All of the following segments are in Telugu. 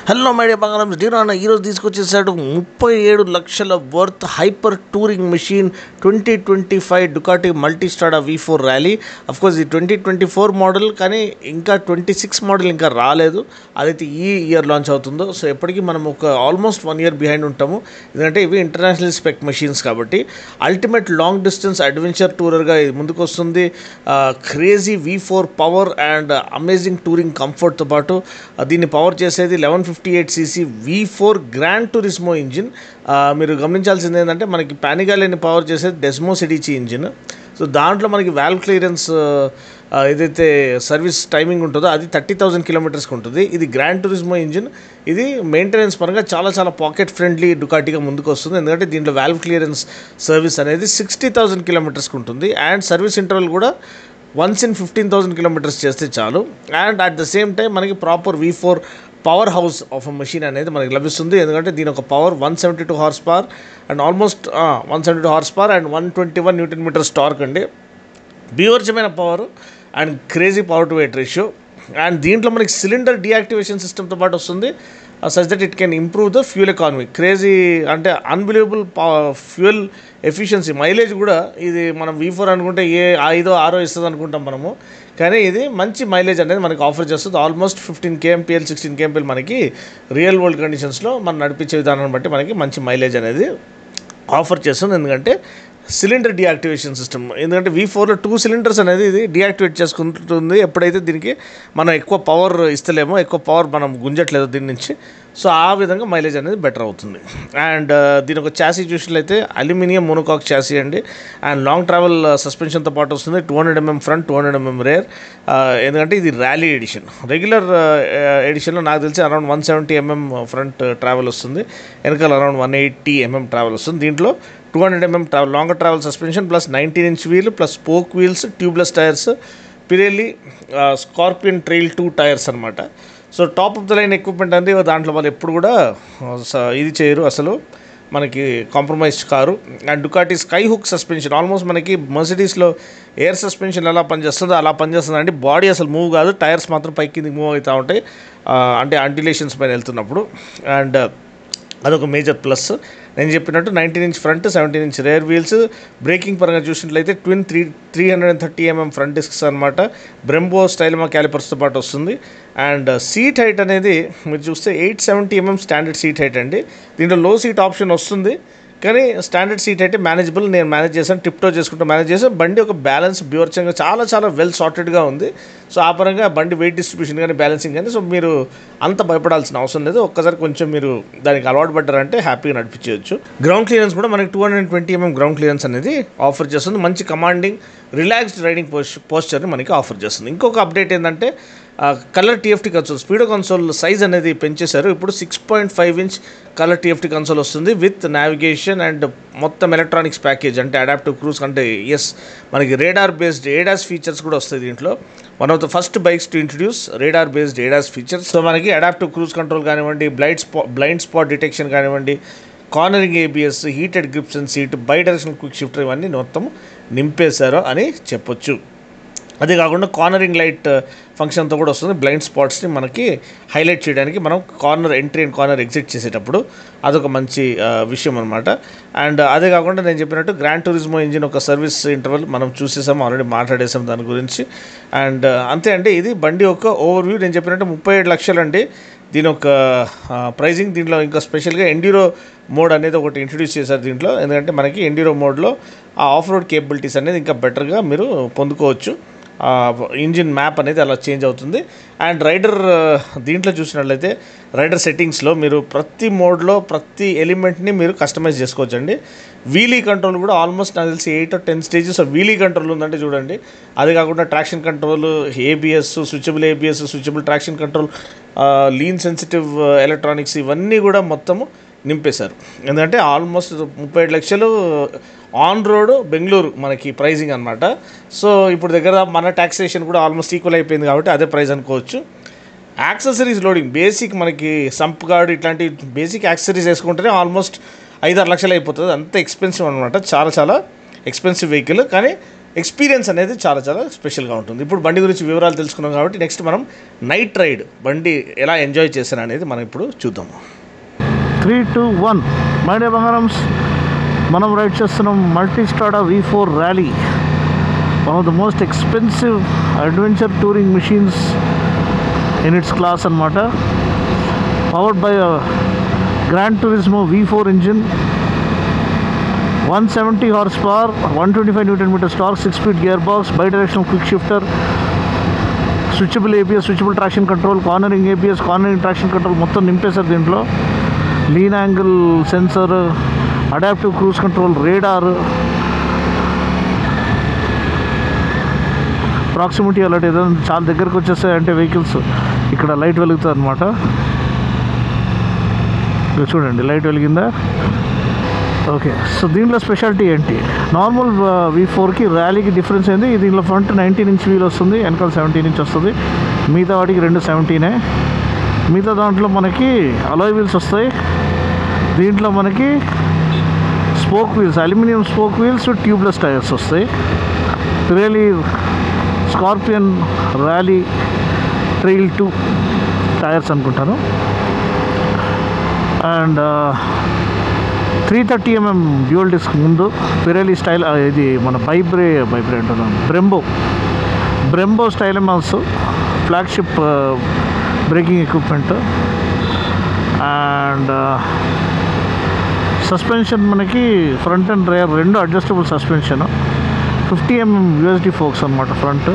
హలో మై డియర్ బంగారం జీరాన ఈరోజు తీసుకొచ్చేసాడు 37 లక్షల worth hyper touring machine 2025 Ducati Multistrada V4 rally. Of course ఇది 2024 మోడల్, కానీ ఇంకా 26 మోడల్ ఇంకా రాలేదు. అదైతే ఈ ఇయర్ లాంచ్ అవుతుందో. సో ఎప్పటికీ మనం ఒక ఆల్మోస్ట్ 1 ఇయర్ బిహైండ్ ఉంటాము, ఎందుకంటే ఇవి ఇంటర్నేషనల్ స్పెక్ మెషిన్స్ కాబట్టి. అల్టిమేట్ లాంగ్ డిస్టెన్స్ అడ్వెంచర్ టూరర్గా ఇది ముందుకు వస్తుంది. Crazy V4 power and amazing touring కంఫర్ట్తో పాటు దీన్ని పవర్ చేసేది 1158cc V4 గ్రాండ్ టూరిస్మో ఇంజిన్. మీరు గమనించాల్సింది ఏంటంటే మనకి పానిగాలిని పవర్ చేసేది డెస్మో సిడిచి ఇంజిన్. సో దాంట్లో మనకి వాల్వ్ క్లియరెన్స్ ఏదైతే సర్వీస్ టైమింగ్ ఉంటుందో అది 30,000 కిలోమీటర్స్కి ఉంటుంది. ఇది గ్రాండ్ టూరిస్మో ఇంజిన్. ఇది మెయింటెనెన్స్ పరంగా చాలా చాలా పాకెట్ ఫ్రెండ్లీ డుకాటిగా ముందుకు వస్తుంది, ఎందుకంటే దీంట్లో వాల్వ్ క్లియరెన్స్ సర్వీస్ అనేది 60,000 కిలోమీటర్స్కి ఉంటుంది. అండ్ సర్వీస్ ఇంటర్వల్ కూడా వన్స్ ఇన్ 15,000 కిలోమీటర్స్ చేస్తే చాలు. And at the same time మనకి proper V4 power house of a machine అనేది మనకి లభిస్తుంది, ఎందుకంటే దీని ఒక power 172 horse power and almost 172 horse power and 121 newton metres torque అండి. బీవర్చమైన power and crazy power to weight ratio. And దీంట్లో మనకి సిలిండర్ డీయాక్టివేషన్ సిస్టమ్తో పాటు వస్తుంది, such that it can improve the fuel economy. Crazy అంటే అన్బిలీవబుల్ ఫ్యూయల్ ఎఫిషియన్సీ. మైలేజ్ కూడా ఇది మనం V4 అనుకుంటే 5 6 ఇస్తుంది అనుకుంటాం మనము, కానీ ఇది మంచి మైలేజ్ అనేది మనకి ఆఫర్ చేస్తుంది. ఆల్మోస్ట్ 15 kmpl 16 kmpl మనకి రియల్ వరల్డ్ కండిషన్స్లో మనం నడిపించే విధానాన్ని బట్టి మనకి మంచి మైలేజ్ అనేది ఆఫర్ చేస్తుంది, ఎందుకంటే సిలిండర్ డీయాక్టివేషన్ సిస్టమ్. ఎందుకంటే V4లో 2 సిలిండర్స్ అనేది ఇది డీయాక్టివేట్ చేసుకుంటుంది ఎప్పుడైతే దీనికి మనం ఎక్కువ పవర్ ఇస్తలేమో, ఎక్కువ పవర్ మనం గుంజట్లేదు దీని నుంచి. సో ఆ విధంగా మైలేజ్ అనేది బెటర్ అవుతుంది. అండ్ దీని ఒక చాసీ చూసినట్లయితే అల్యూమినియం మోనోకాక్ చాసీ అండి. అండ్ లాంగ్ ట్రావెల్ సస్పెన్షన్తో పాటు వస్తుంది. 200mm front 200mm rare. ఎందుకంటే ఇది ర్యాలీ ఎడిషన్. రెగ్యులర్ ఎడిషన్లో నాకు తెలిసి అరౌండ్ 170mm ఫ్రంట్ ట్రావెల్ వస్తుంది, వెనకాల అరౌండ్ 180mm ట్రావెల్ వస్తుంది. దీంట్లో 200mm longer travel suspension plus 19-inch wheel plus spoke wheels, tubeless tyres, Pirelli Scorpion trail 2 tyres అనమాట. So top of the line equipment అంది. దాంట్లో వాళ్ళు ఎప్పుడు కూడా ఇది చేయరు, అసలు మనకి కాంప్రమైజ్ కారు. And Ducati sky hook suspension. Almost మనకి మర్సిడీస్లో ఎయిర్ సస్పెన్షన్ ఎలా పనిచేస్తుందో అలా పనిచేస్తుంది అండి. బాడీ అసలు మూవ్ కాదు, టైర్స్ మాత్రం పైకి కిందికి మూవ్ అవుతూ ఉంటాయి, అంటే అంటిలేషన్స్ పైన వెళ్తున్నప్పుడు. అండ్ అదొక మేజర్ ప్లస్. నేను చెప్పినట్టు 19-inch front 17-inch rare wheels. Breaking పరంగా చూసినట్లయితే ట్విన్ 330mm ఫ్రంట్ డిస్క్స్ అనమాట. బ్రెంబో స్టైల్మా క్యాలిపర్స్తో పాటు వస్తుంది. అండ్ సీట్ హైట్ అనేది మీరు చూస్తే 870mm స్టాండర్డ్ సీట్ హైట్ అండి. దీంట్లో లో సీట్ ఆప్షన్ వస్తుంది, కానీ స్టాండర్డ్ సీట్ అయితే మేనేజబుల్. నేను మేనేజ్ చేశాను, టిప్ టో చేసుకుంటూ మేనేజ్ చేశాను. బండి ఒక బ్యాలెన్స్ బ్యూర్చంగా చాలా చాలా వెల్ సార్టెడ్గా ఉంది. సో ఆ పరంగా బండి వెయిట్ డిస్ట్రిబ్యూషన్ కానీ బ్యాలెన్సింగ్ కానీ సో మీరు అంత భయపడాల్సిన అవసరం లేదు. ఒక్కసారి కొంచెం మీరు దానికి అలవాటు పడ్డారంటే హ్యాపీగా నడిపించవచ్చు. గ్రౌండ్ క్లియరెన్స్ కూడా మనకి 220mm గ్రౌండ్ క్లియరెన్స్ అనేది ఆఫర్ చేస్తుంది. మంచి కమాండింగ్ రిలాక్స్డ్ రైడింగ్ పోస్చర్ని మనకి ఆఫర్ చేస్తుంది. ఇంకొక అప్డేట్ ఏంటంటే colour TFT console, speedo console size అనేది పెంచేశారు. ఇప్పుడు 6.5-inch కలర్ TFT కన్సోల్ వస్తుంది విత్ నావిగేషన్ అండ్ మొత్తం ఎలక్ట్రానిక్స్ ప్యాకేజ్. అంటే అడాప్టివ్ క్రూజ్ అంటే మనకి రేడార్ బేస్డ్ ADAS ఫీచర్స్ కూడా వస్తాయి దీంట్లో. One of the first bikes to introduce radar based ADAS features. So మనకి అడాప్టివ్ క్రూజ్ కంట్రోల్ కానివ్వండి, బ్లైండ్ స్పాట్ డిటెక్షన్ కానివ్వండి, cornering ABS, heated grips and seat, by direction quick shifter, ఇవన్నీ మొత్తం నింపేశారు అని చెప్పొచ్చు. అదే కాకుండా కార్నరింగ్ లైట్ ఫంక్షన్తో కూడా వస్తుంది. బ్లైండ్ స్పాట్స్ని మనకి హైలైట్ చేయడానికి మనం corner entry and corner exit చేసేటప్పుడు అదొక మంచి విషయం అనమాట. అండ్ అదే కాకుండా నేను చెప్పినట్టు గ్రాండ్ టూరిస్మో ఇంజిన్ ఒక సర్వీస్ ఇంటర్వల్ మనం చూసేసాము, ఆల్రెడీ మాట్లాడేసాం దాని గురించి. అండ్ అంతే అండి, ఇది బండి యొక్క ఓవర్వ్యూ. నేను చెప్పినట్టు 37 లక్షలు అండి దీని ఒక ప్రైజింగ్. దీంట్లో ఇంకా స్పెషల్గా ఎండ్యూరో మోడ్ అనేది ఒకటి ఇంట్రడ్యూస్ చేశారు దీంట్లో, ఎందుకంటే మనకి ఎండ్యూరో మోడ్లో ఆ ఆఫ్ రోడ్ కేపబిలిటీస్ అనేది ఇంకా బెటర్గా మీరు పొందుకోవచ్చు. ఇంజిన్ మ్యాప్ అనేది అలా చేంజ్ అవుతుంది. అండ్ రైడర్ దీంట్లో చూసినట్లయితే రైడర్ సెట్టింగ్స్లో మీరు ప్రతి మోడ్లో ప్రతి ఎలిమెంట్ని మీరు కస్టమైజ్ చేసుకోవచ్చు అండి. వీలీ కంట్రోల్ కూడా ఆల్మోస్ట్ నాకు తెలిసి 8 or 10 స్టేజెస్ వీలీ కంట్రోల్ ఉందంటే చూడండి. అది కాకుండా traction control, ABS, switchable ABS, switchable traction control, lean sensitive electronics, ఇవన్నీ కూడా మొత్తము నింపేశారు. ఎందుకంటే ఆల్మోస్ట్ 37 లక్షలు ఆన్ రోడ్ బెంగళూరు మనకి ప్రైజింగ్ అనమాట. సో ఇప్పుడు దగ్గర మన ట్యాక్సేషన్ కూడా ఆల్మోస్ట్ ఈక్వల్ అయిపోయింది కాబట్టి అదే ప్రైస్ అనుకోవచ్చు. యాక్సెసరీస్ లోడింగ్ బేసిక్ మనకి సంప్ గార్డ్ ఇట్లాంటి బేసిక్ యాక్సెసరీస్ వేసుకుంటేనే ఆల్మోస్ట్ 5-6 లక్షలు అయిపోతుంది. అంత ఎక్స్పెన్సివ్ అనమాట, చాలా చాలా ఎక్స్పెన్సివ్ వెహికల్. కానీ ఎక్స్పీరియన్స్ అనేది చాలా చాలా స్పెషల్గా ఉంటుంది. ఇప్పుడు బండి గురించి వివరాలు తెలుసుకున్నాం కాబట్టి నెక్స్ట్ మనం నైట్ రైడ్ బండి ఎలా ఎంజాయ్ చేశాను అనేది మనం ఇప్పుడు చూద్దాము. 3, 2, 1 మై డే బంగారమ్స్, మనం రైడ్ చేస్తున్నాం Multistrada V4 rally, one of the most expensive adventure touring machines in its class అనమాట. Powered by Gran Turismo V4 engine, 170 horsepower, 125 Newton meter torque, 6-speed gearbox, bi-directional quick shifter, switchable ABS, switchable traction control, cornering ABS, cornering traction control మొత్తం నింపేశారు దీంట్లో. Lean angle sensor, adaptive cruise control, radar, proximity alert, ఏదైనా చాలా దగ్గరకు వచ్చేస్తాయంటే వెహికల్స్ ఇక్కడ లైట్ వెలుగుతుంది అనమాట. చూడండి లైట్ వెలిగిందా. ఓకే, సో దీంట్లో స్పెషాలిటీ ఏంటి? నార్మల్ V4కి ర్యాలీకి డిఫరెన్స్ ఏంది? దీంట్లో ఫ్రంట్ 19 ఇంచ్ వీల్ వస్తుంది, వెనకాల 17 ఇంచ్ వస్తుంది. మిగతా వాటికి 2 17. మిగతా దాంట్లో మనకి అలాయ్ వీల్స్ వస్తాయి. దీంట్లో మనకి spoke wheels, aluminium spoke wheels with tubeless tyres వస్తాయి. Really Scorpion rally trail 2 tyres అనుకుంటాను. అండ్ 330 mm డ్యూయల్ డిస్క్ ముందు, పిరెలీ స్టైల్, ఇది మన బైబ్రే అంటున్నాను, Brembo Stylema's flagship braking equipment. And suspension మనకి ఫ్రంట్ అండ్ రేర్ రెండు adjustable suspension, 50 mm USD forks అనమాట front.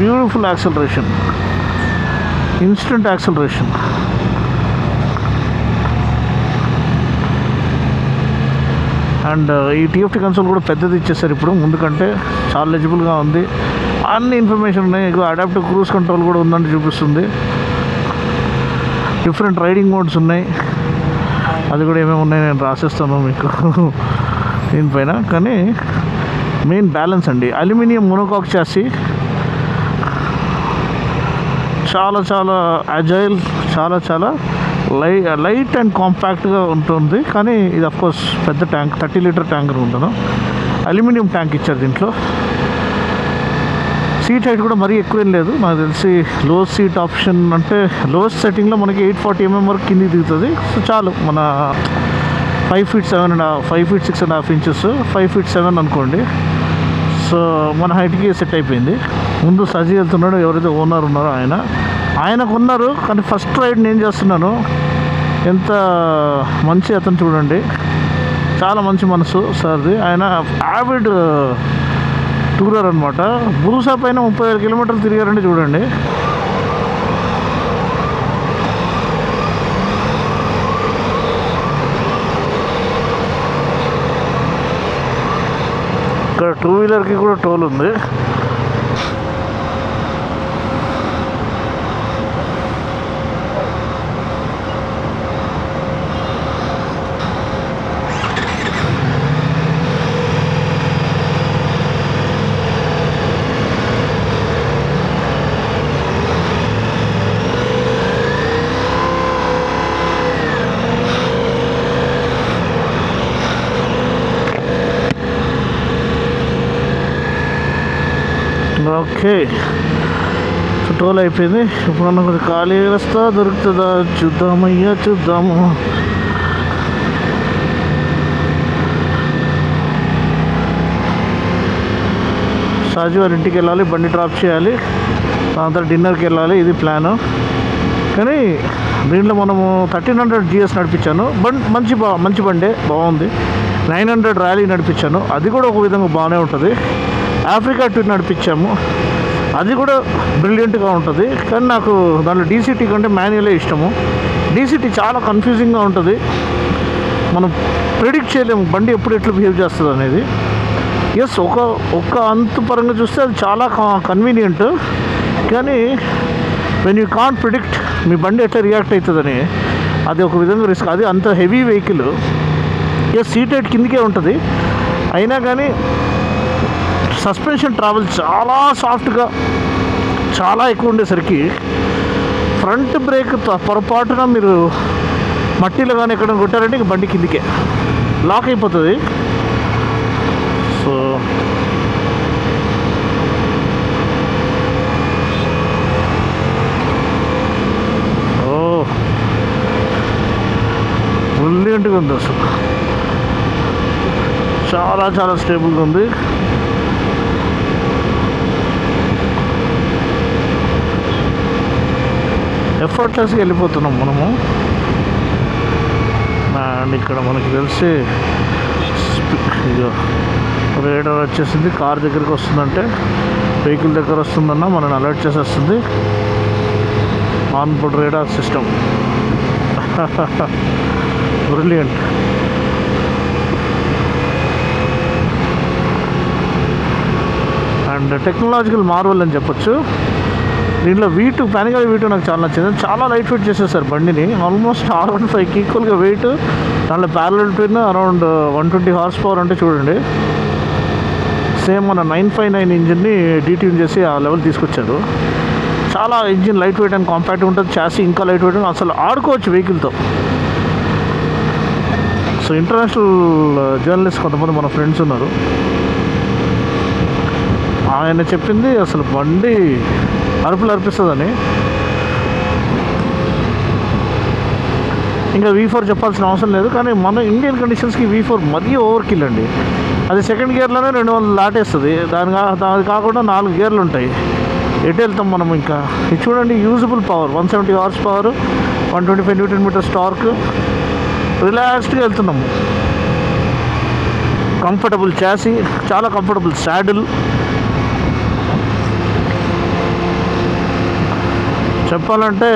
Beautiful acceleration, instant acceleration. And ఈ TFT కన్సోల్ కూడా పెద్దది ఇచ్చేసారు ఇప్పుడు, ముందు కంటే చాలా లెజిబుల్గా ఉంది. అన్ని ఇన్ఫర్మేషన్ ఉన్నాయి. అడాప్టివ్ క్రూజ్ కంట్రోల్ కూడా ఉందని చూపిస్తుంది. డిఫరెంట్ రైడింగ్ మోడ్స్ ఉన్నాయి, అది కూడా ఏమేమి ఉన్నాయి నేను రాసేస్తాను మీకు దీనిపైన. కానీ మెయిన్ బ్యాలెన్స్ అండి, అల్యూమినియం మోనోకాక్ చాసీ, చాలా చాలా అజైల్, చాలా లైట్ అండ్ కాంపాక్ట్గా ఉంటుంది. కానీ ఇది అఫ్కోర్స్ పెద్ద ట్యాంక్, 30 లీటర్ ట్యాంకర్ ఉంటుంది. అల్యూమినియం ట్యాంక్ ఇచ్చారు దీంట్లో. సీట్ హైట్ కూడా మరీ ఎక్కువేం లేదు నాకు తెలిసి. లో సీట్ ఆప్షన్ అంటే లోయెస్ట్ సెట్టింగ్లో మనకి 840 mm వరకు కిందికి దిగుతుంది. సో చాలు, మన 5 feet 6.5 inches, 5 feet 7 అనుకోండి. సో మన హైట్కి సెట్ అయిపోయింది. ముందు సజీ వెళ్తున్నాడు, ఎవరైతే ఓనర్ ఉన్నారో ఆయనకు ఉన్నారు. కానీ ఫస్ట్ రైడ్ నేను చేస్తున్నాను. ఎంత మంచి అతను చూడండి, చాలా మంచి మనసు సార్ది. ఆయన యావిడ్ టూరర్ అనమాట. బూసా పైన 35 కిలోమీటర్లు తిరిగారంటే చూడండి. ఇక్కడ 2 వీలర్కి కూడా టోల్ ఉంది. ఓకే, టోల్ అయిపోయింది. ఇప్పుడు అన్న కొద్దిగా ఖాళీ వస్తా దొరుకుతుందా చూద్దామయ్యా, చూద్దాము. షాజీ వారి ఇంటికి వెళ్ళాలి, బండి డ్రాప్ చేయాలి, దాని తర్వాత డిన్నర్కి వెళ్ళాలి. ఇది ప్లాను. కానీ దీంట్లో మనము 1300 GS నడిపించాను. మంచి బండే, బాగుంది. 900 ర్యాలీ నడిపించాను, అది కూడా ఒక విధంగా బాగానే ఉంటుంది. ఆఫ్రికా టూర్ నడిపించాము, అది కూడా బ్రిలియంట్గా ఉంటుంది. కానీ నాకు దాంట్లో DCT కంటే మాన్యువలే ఇష్టము. DCT చాలా కన్ఫ్యూజింగ్గా ఉంటుంది, మనం ప్రిడిక్ట్ చేయలేము బండి ఎప్పుడు ఎట్లా బిహేవ్ చేస్తుంది అనేది. ఎస్, ఒక అంతు పరంగా చూస్తే అది చాలా కన్వీనియంట్. కానీ వెన్ యూ కాంట్ ప్రిడిక్ట్ మీ బండి ఎట్లా రియాక్ట్ అవుతుందని, అది ఒక విధంగా రిస్క్. అది అంత హెవీ వెహికల్, ఇక సీట్ హైట్ కిందకే ఉంటుంది, అయినా కానీ సస్పెన్షన్ ట్రావెల్ చాలా సాఫ్ట్గా చాలా ఎక్కువ ఉండేసరికి ఫ్రంట్ బ్రేక్ పొరపాటున మీరు మట్టిలో కానీ ఎక్కడ కొట్టారంటే ఇక బండి కిందికే లాక్ అయిపోతుంది. సో బ్రిలియంట్గా ఉంది అసలు, చాలా చాలా స్టేబుల్గా ఉంది. ఎఫర్ట్లెస్గా వెళ్ళిపోతున్నాం మనము. అండ్ ఇక్కడ మనకి తెలిసి రేడర్ వచ్చేసింది, కార్ దగ్గరికి వస్తుందంటే వెహికల్ దగ్గర వస్తుందన్న మనని అలర్ట్ చేసేస్తుంది. On board radar system, brilliant. And technological marvel అని చెప్పొచ్చు. దీంట్లో V2 పానిగల్ V2 నాకు చాలా నచ్చింది. చాలా లైట్ వెయిట్ చేసేసారు బండిని, ఆల్మోస్ట్ R15కి ఈక్వల్గా వెయిట్. దాంట్లో parallel twin around 120 horse power అంటే చూడండి. సేమ్ మన 959 ఇంజిన్ని డీట్యూన్ చేసి ఆ లెవెల్ తీసుకొచ్చారు. చాలా engine light weight and compact ఉంటుంది, చాసీ ఇంకా లైట్ వెయిట్, అసలు ఆడుకోవచ్చు వెహికల్తో. సో ఇంటర్నేషనల్ జర్నలిస్ట్ కొంతమంది మన ఫ్రెండ్స్ ఉన్నారు, ఆయన చెప్పింది అసలు బండి అరుపులు అర్పిస్తుందని. ఇంకా V4 చెప్పాల్సిన అవసరం లేదు, కానీ మన ఇండియన్ కండిషన్స్కి V4 మరీ ఓవర్ కిల్ అండి. అది సెకండ్ గేర్లోనే 200 దాటేస్తుంది. దాని కాకుండా 4 గేర్లు ఉంటాయి. ఎటు వెళ్తాం మనం ఇంకా? ఇది చూడండి, usable power 170 horse power, 125 newton metres torque, రిలాక్స్డ్గా వెళ్తున్నాము. కంఫర్టబుల్ చాసీ, చాలా కంఫర్టబుల్ సాడిల్. చెప్పాలంటే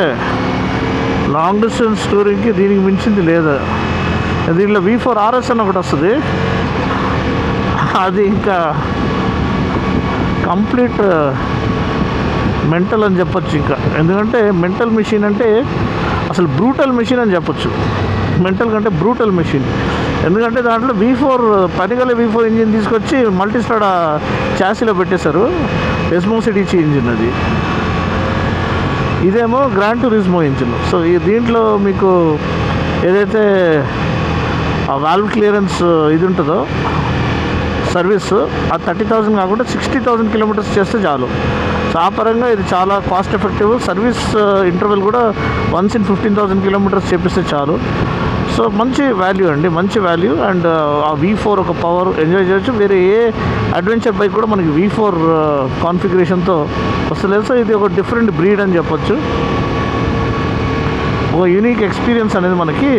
లాంగ్ డిస్టెన్స్ టూరింగ్కి దీనికి మించింది లేదు. దీంట్లో V4 RS అని ఒకటి వస్తుంది, అది ఇంకా కంప్లీట్ మెంటల్ అని చెప్పొచ్చు. ఇంకా ఎందుకంటే మెంటల్ మెషిన్ అంటే అసలు బ్రూటల్ మెషిన్ అని చెప్పొచ్చు. మెంటల్ కంటే బ్రూటల్ మెషిన్, ఎందుకంటే దాంట్లో V4 పనిగల V4 ఇంజిన్ తీసుకొచ్చి మల్టీస్టార్ చాసీలో పెట్టేశారు. ఎస్మోసిడిచి ఇంజిన్ అది, ఇదేమో గ్రాండ్ టూరిస్మో ఇంజిన్. సో ఈ దీంట్లో మీకు ఏదైతే ఆ వాల్వ్ క్లియరెన్స్ ఇది ఉంటుందో సర్వీస్, ఆ 30,000 కాకుండా 60,000 కిలోమీటర్స్ చేస్తే చాలు. సో ఆ పరంగా ఇది చాలా కాస్ట్ ఎఫెక్టివ్. సర్వీస్ ఇంటర్వెల్ కూడా వన్స్ ఇన్ 15,000 కిలోమీటర్స్ చేపిస్తే చాలు. సో మంచి వాల్యూ అండి, మంచి వాల్యూ. అండ్ ఆ V4 ఒక పవర్ ఎంజాయ్ చేయొచ్చు. వేరే ఏ అడ్వెంచర్ బైక్ కూడా మనకి V4 కాన్ఫిగరేషన్తో వస్తలేదు. సో ఇది ఒక డిఫరెంట్ బ్రీడ్ అని చెప్పొచ్చు. ఒక యూనిక్ ఎక్స్పీరియన్స్ అనేది మనకి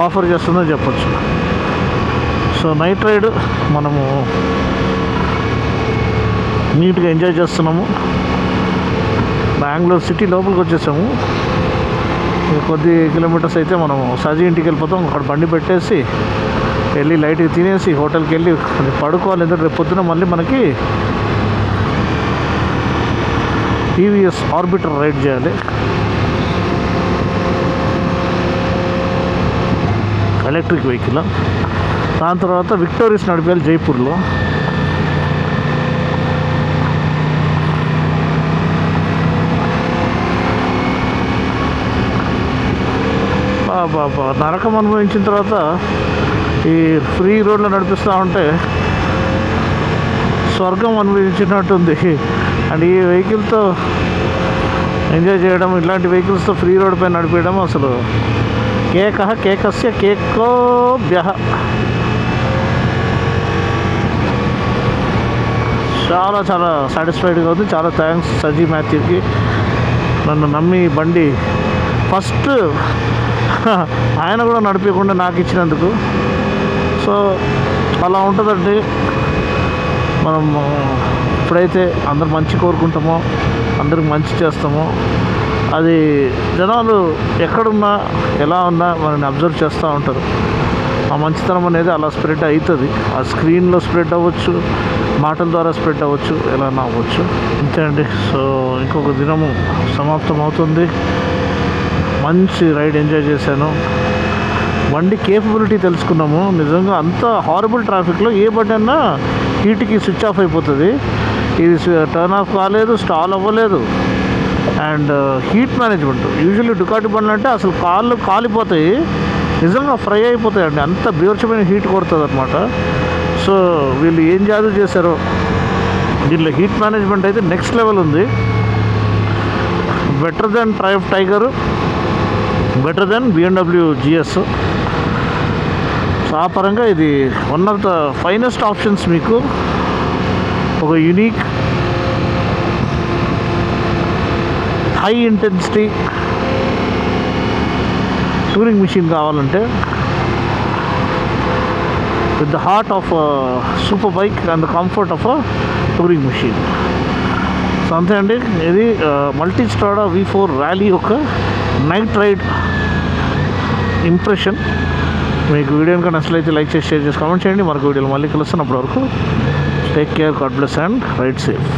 ఆఫర్ చేస్తుందని చెప్పొచ్చు. సో నైట్ రైడ్ మనము నీట్గా ఎంజాయ్ చేస్తున్నాము. బెంగళూరు సిటీ లోపలికి వచ్చేసాము. కొద్ది కిలోమీటర్స్ అయితే మనం సజీ ఇంటికి వెళ్ళిపోతాం. అక్కడ బండి పెట్టేసి వెళ్ళి లైట్గా తినేసి హోటల్కి వెళ్ళి పడుకోవాలి. ఎందుకంటే రేపు పొద్దున మళ్ళీ మనకి TVS ఆర్బిటర్ రైడ్ చేయాలి. Electric vehicle. దాని తర్వాత విక్టోరియస్ నడిపేయాలి జైపూర్లో. బాబా నరకం అనుభవించిన తర్వాత ఈ ఫ్రీ రోడ్లో నడిపిస్తూ ఉంటే స్వర్గం అనుభవించినట్టుంది. అండ్ ఈ వెహికల్తో ఎంజాయ్ చేయడం, ఇలాంటి వెహికల్స్తో ఫ్రీ రోడ్ పైన నడిపేయడం అసలు కేకస్య కేకో బ్యహ. చాలా చాలా సాటిస్ఫైడ్గా ఉంది. చాలా థ్యాంక్స్ సజీ మాథ్యూకి, నన్ను నమ్మి బండి ఫస్ట్ ఆయన కూడా నడిపించకుండా నాకు ఇచ్చినందుకు. సో అలా ఉంటుందండి. మనం ఎప్పుడైతే అందరు మంచి కోరుకుంటామో, అందరికి మంచి చేస్తామో, అది జనాలు ఎక్కడున్నా ఎలా ఉన్నా మనల్ని అబ్జర్వ్ చేస్తూ ఉంటారు. ఆ మంచితనం అనేది అలా స్ప్రెడ్ అవుతుంది. ఆ స్క్రీన్లో స్ప్రెడ్ అవ్వచ్చు, మాటల ద్వారా స్ప్రెడ్ అవ్వచ్చు, ఎలా అవ్వచ్చు. అంతే అండి. సో ఇంకొక దినము సమాప్తం అవుతుంది. మంచి రైడ్ ఎంజాయ్ చేశాను. బండి కేపబిలిటీ తెలుసుకున్నాము. నిజంగా అంత హారబుల్ ట్రాఫిక్లో ఏ బండి అన్నా హీట్కి స్విచ్ ఆఫ్ అయిపోతుంది. ఇది టర్న్ ఆఫ్ కాలేదు, స్టాల్ అవ్వలేదు. And heat management, usually Ducati బండ్లు అంటే అసలు కాళ్ళు కాలిపోతాయి, నిజంగా ఫ్రై అయిపోతాయండి, అంత బీభత్సమైన హీట్ కొడుతుంది అనమాట. సో వీళ్ళు ఏం జాదు చేశారో దీంట్లో హీట్ మేనేజ్మెంట్ అయితే నెక్స్ట్ లెవెల్ ఉంది. Better than Triumph Tiger, better than BMW GS. So ఆ పరంగా ఇది one of the finest options. మీకు ఒక unique high intensity touring machine కావాలంటే with the heart of super bike and the comfort of touring machine. So అంతే అండి, ఇది మల్టీస్ట్రాడా V4 ర్యాలీ యొక్క నైట్ రైడ్ ఇంప్రెషన్. మీకు వీడియో కనుక నచ్చినట్లయితే లైక్ చేసి షేర్ చేసి కామెంట్ చేయండి. మరొక వీడియోలో మళ్ళీ కలుస్తాను. అప్పటి వరకు take care, god bless and ride safe.